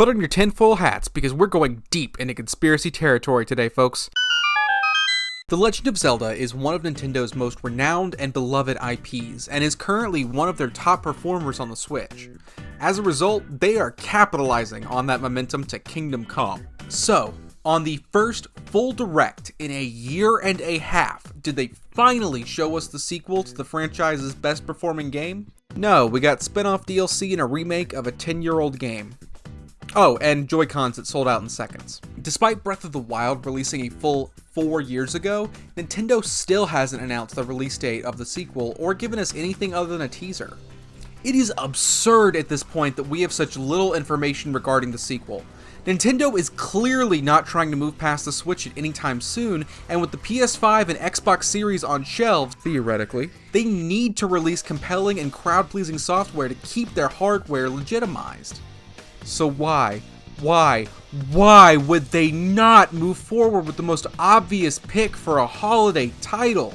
Put on your tinfoil hats because we're going deep into conspiracy territory today, folks. The Legend of Zelda is one of Nintendo's most renowned and beloved IPs, and is currently one of their top performers on the Switch. As a result, they are capitalizing on that momentum to Kingdom Come. So, on the first full direct in a year and a half, did they finally show us the sequel to the franchise's best performing game? No, we got spin-off DLC and a remake of a 10-year-old game. Oh, and Joy-Cons that sold out in seconds. Despite Breath of the Wild releasing a full 4 years ago, Nintendo still hasn't announced the release date of the sequel or given us anything other than a teaser. It is absurd at this point that we have such little information regarding the sequel. Nintendo is clearly not trying to move past the Switch at any time soon, and with the PS5 and Xbox Series on shelves, theoretically, they need to release compelling and crowd-pleasing software to keep their hardware legitimized. So why would they not move forward with the most obvious pick for a holiday title?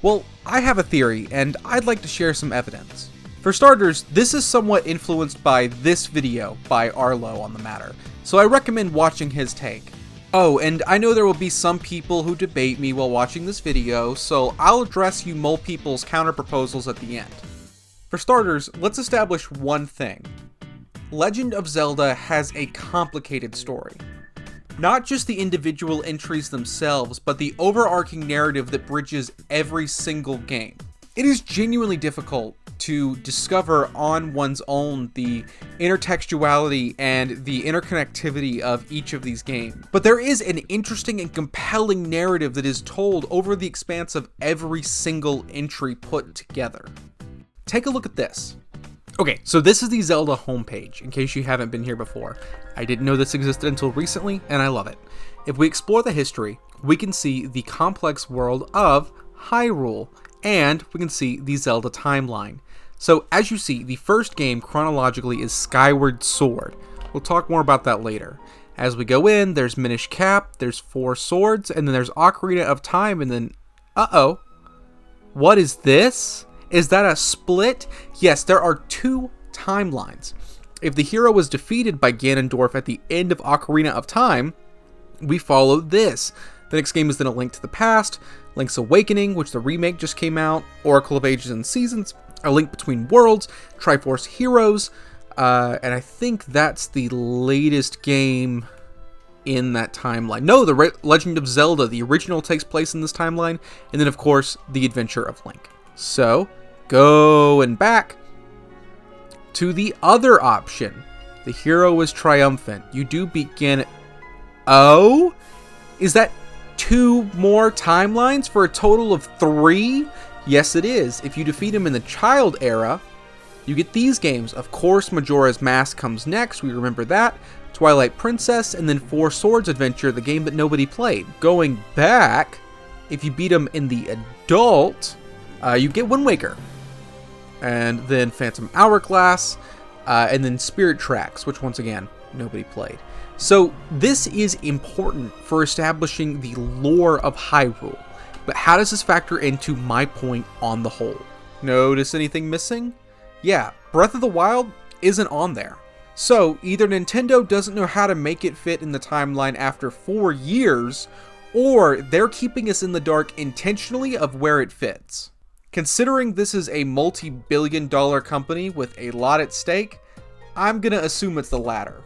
Well, I have a theory, and I'd like to share some evidence. For starters, this is somewhat influenced by this video by Arlo on the matter, so I recommend watching his take. Oh, and I know there will be some people who debate me while watching this video, so I'll address you mole people's counter-proposals at the end. For starters, let's establish one thing. Legend of Zelda has a complicated story. Not just the individual entries themselves, but the overarching narrative that bridges every single game. It is genuinely difficult to discover on one's own the intertextuality and the interconnectivity of each of these games. But there is an interesting and compelling narrative that is told over the expanse of every single entry put together. Take a look at this. Okay, so this is the Zelda homepage, in case you haven't been here before. I didn't know this existed until recently, and I love it. If we explore the history, we can see the complex world of Hyrule, and we can see the Zelda Timeline. So, as you see, the first game chronologically is Skyward Sword. We'll talk more about that later. As we go in, there's Minish Cap, there's 4 Swords, and then there's Ocarina of Time, and then... uh-oh. What is this? Is that a split? Yes, there are 2 timelines. If the hero was defeated by Ganondorf at the end of Ocarina of Time, we follow this. The next game is then A Link to the Past, Link's Awakening, which the remake just came out, Oracle of Ages and Seasons, A Link Between Worlds, Triforce Heroes, and I think that's the latest game in that timeline. No, the Legend of Zelda, the original, takes place in this timeline, and then of course, The Adventure of Link. So, going back to the other option. The hero is triumphant. You do begin... Oh? Is that 2 more timelines for a total of 3? Yes, it is. If you defeat him in the child era, you get these games. Of course, Majora's Mask comes next. We remember that. Twilight Princess, and then 4 Swords Adventure, the game that nobody played. Going back, if you beat him in the adult... you get Wind Waker, and then Phantom Hourglass, and then Spirit Tracks, which once again, nobody played. So this is important for establishing the lore of Hyrule, but how does this factor into my point on the whole? Notice anything missing? Yeah, Breath of the Wild isn't on there. So either Nintendo doesn't know how to make it fit in the timeline after 4 years, or they're keeping us in the dark intentionally of where it fits. Considering this is a multi-billion-dollar company with a lot at stake, I'm gonna assume it's the latter.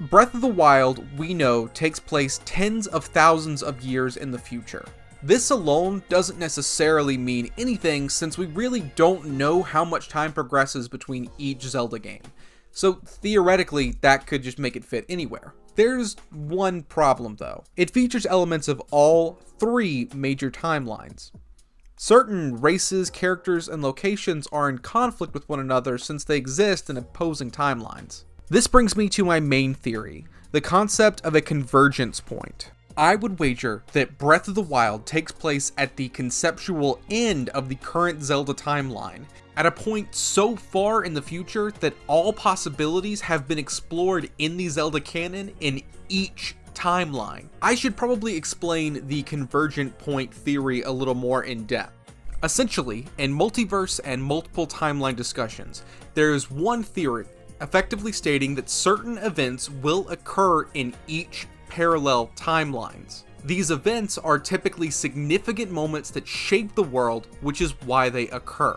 Breath of the Wild, we know, takes place tens of thousands of years in the future. This alone doesn't necessarily mean anything since we really don't know how much time progresses between each Zelda game. So theoretically, that could just make it fit anywhere. There's one problem though. It features elements of all 3 major timelines. Certain races, characters, and locations are in conflict with one another since they exist in opposing timelines. This brings me to my main theory, the concept of a convergence point. I would wager that Breath of the Wild takes place at the conceptual end of the current Zelda timeline, at a point so far in the future that all possibilities have been explored in the Zelda canon in each timeline. I should probably explain the convergent point theory a little more in depth. Essentially, in multiverse and multiple timeline discussions, there is one theory effectively stating that certain events will occur in each parallel timelines. These events are typically significant moments that shape the world, which is why they occur.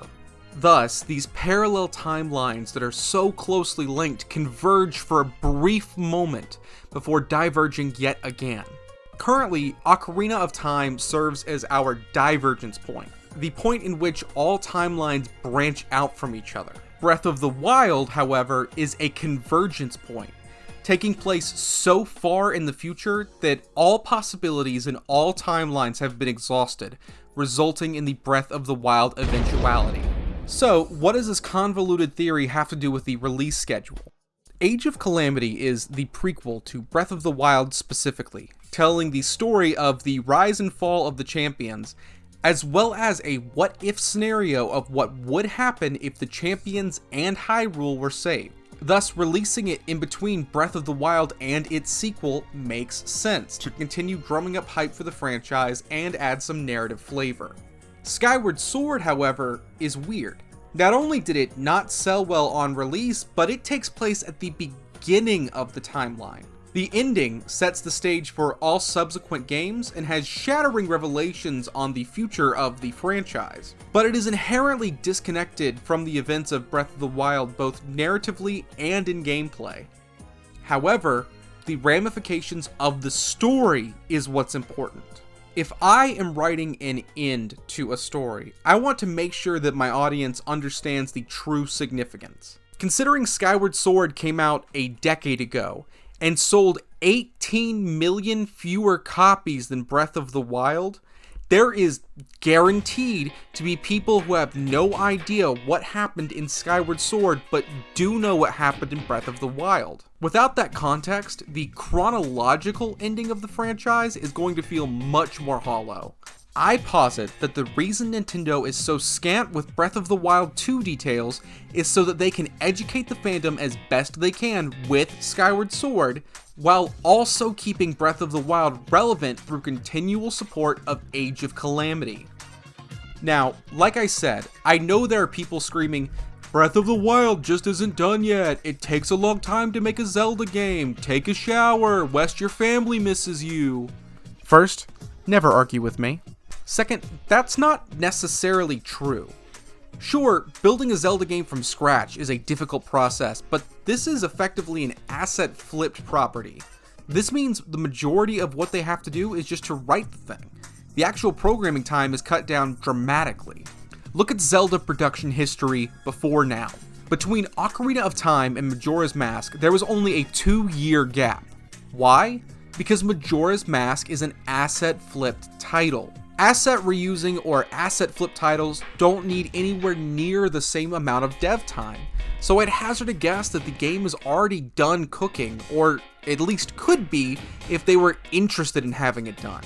Thus, these parallel timelines that are so closely linked converge for a brief moment before diverging yet again. Currently, Ocarina of Time serves as our divergence point, the point in which all timelines branch out from each other. Breath of the Wild, however, is a convergence point, taking place so far in the future that all possibilities in all timelines have been exhausted, resulting in the Breath of the Wild eventuality. So, what does this convoluted theory have to do with the release schedule? Age of Calamity is the prequel to Breath of the Wild specifically, telling the story of the rise and fall of the champions, as well as a what-if scenario of what would happen if the champions and Hyrule were saved. Thus, releasing it in between Breath of the Wild and its sequel makes sense to continue drumming up hype for the franchise and add some narrative flavor. Skyward Sword, however, is weird. Not only did it not sell well on release, but it takes place at the beginning of the timeline. The ending sets the stage for all subsequent games and has shattering revelations on the future of the franchise. But it is inherently disconnected from the events of Breath of the Wild both narratively and in gameplay. However, the ramifications of the story is what's important. If I am writing an end to a story, I want to make sure that my audience understands the true significance. Considering Skyward Sword came out a decade ago and sold 18 million fewer copies than Breath of the Wild, there is guaranteed to be people who have no idea what happened in Skyward Sword, but do know what happened in Breath of the Wild. Without that context, the chronological ending of the franchise is going to feel much more hollow. I posit that the reason Nintendo is so scant with Breath of the Wild 2 details is so that they can educate the fandom as best they can with Skyward Sword, while also keeping Breath of the Wild relevant through continual support of Age of Calamity. Now, like I said, I know there are people screaming, Breath of the Wild just isn't done yet, it takes a long time to make a Zelda game, take a shower, West your family misses you. First, never argue with me. Second, that's not necessarily true. Sure, building a Zelda game from scratch is a difficult process, but this is effectively an asset-flipped property. This means the majority of what they have to do is just to write the thing. The actual programming time is cut down dramatically. Look at Zelda production history before now. Between Ocarina of Time and Majora's Mask, there was only a 2-year gap. Why? Because Majora's Mask is an asset-flipped title. Asset reusing or asset flip titles don't need anywhere near the same amount of dev time, so I'd hazard a guess that the game is already done cooking, or at least could be if they were interested in having it done.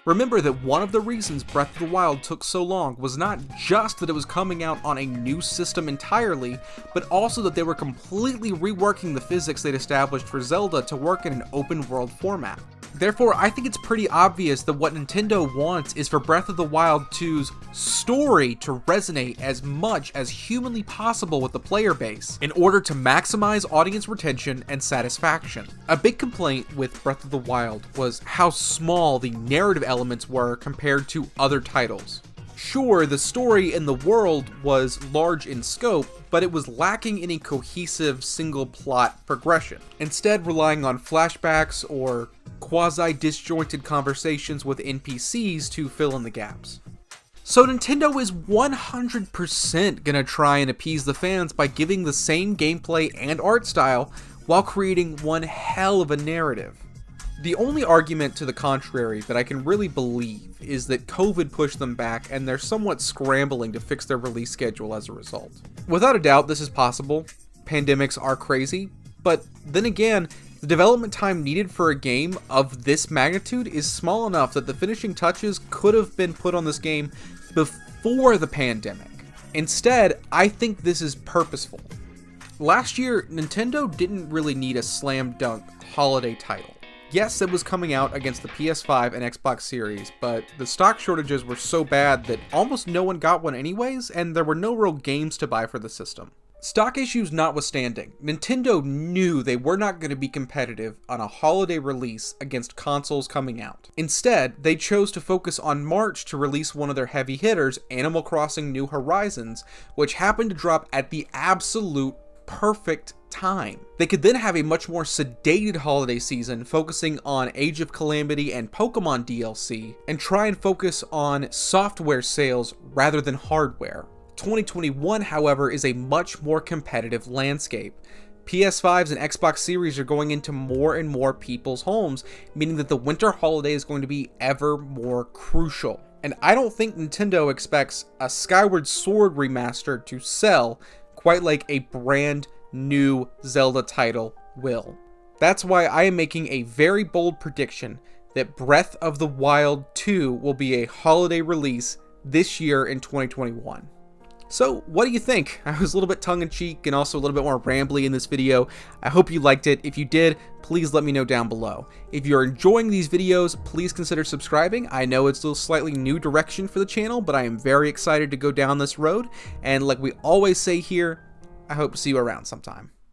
Remember that one of the reasons Breath of the Wild took so long was not just that it was coming out on a new system entirely, but also that they were completely reworking the physics they'd established for Zelda to work in an open world format. Therefore, I think it's pretty obvious that what Nintendo wants is for Breath of the Wild 2's story to resonate as much as humanly possible with the player base, in order to maximize audience retention and satisfaction. A big complaint with Breath of the Wild was how small the narrative elements were compared to other titles. Sure, the story and the world was large in scope, but it was lacking in a cohesive single plot progression, instead relying on flashbacks or quasi-disjointed conversations with NPCs to fill in the gaps. So Nintendo is 100% gonna try and appease the fans by giving the same gameplay and art style while creating one hell of a narrative. The only argument to the contrary that I can really believe is that COVID pushed them back and they're somewhat scrambling to fix their release schedule as a result. Without a doubt, this is possible. Pandemics are crazy, but then again, the development time needed for a game of this magnitude is small enough that the finishing touches could have been put on this game before the pandemic. Instead, I think this is purposeful. Last year, Nintendo didn't really need a slam dunk holiday title. Yes, it was coming out against the PS5 and Xbox Series, but the stock shortages were so bad that almost no one got one anyways, and there were no real games to buy for the system. Stock issues notwithstanding, Nintendo knew they were not going to be competitive on a holiday release against consoles coming out. Instead, they chose to focus on March to release one of their heavy hitters, Animal Crossing New Horizons, which happened to drop at the absolute perfect time. They could then have a much more sedated holiday season focusing on Age of Calamity and Pokemon DLC, and try and focus on software sales rather than hardware. 2021, however, is a much more competitive landscape. PS5s and Xbox Series are going into more and more people's homes, meaning that the winter holiday is going to be ever more crucial. And I don't think Nintendo expects a Skyward Sword remaster to sell quite like a brand new Zelda title will. That's why I am making a very bold prediction that Breath of the Wild 2 will be a holiday release this year in 2021. So, what do you think? I was a little bit tongue-in-cheek and also a little bit more rambly in this video. I hope you liked it. If you did, please let me know down below. If you're enjoying these videos, please consider subscribing. I know it's a slightly new direction for the channel, but I am very excited to go down this road. And like we always say here, I hope to see you around sometime.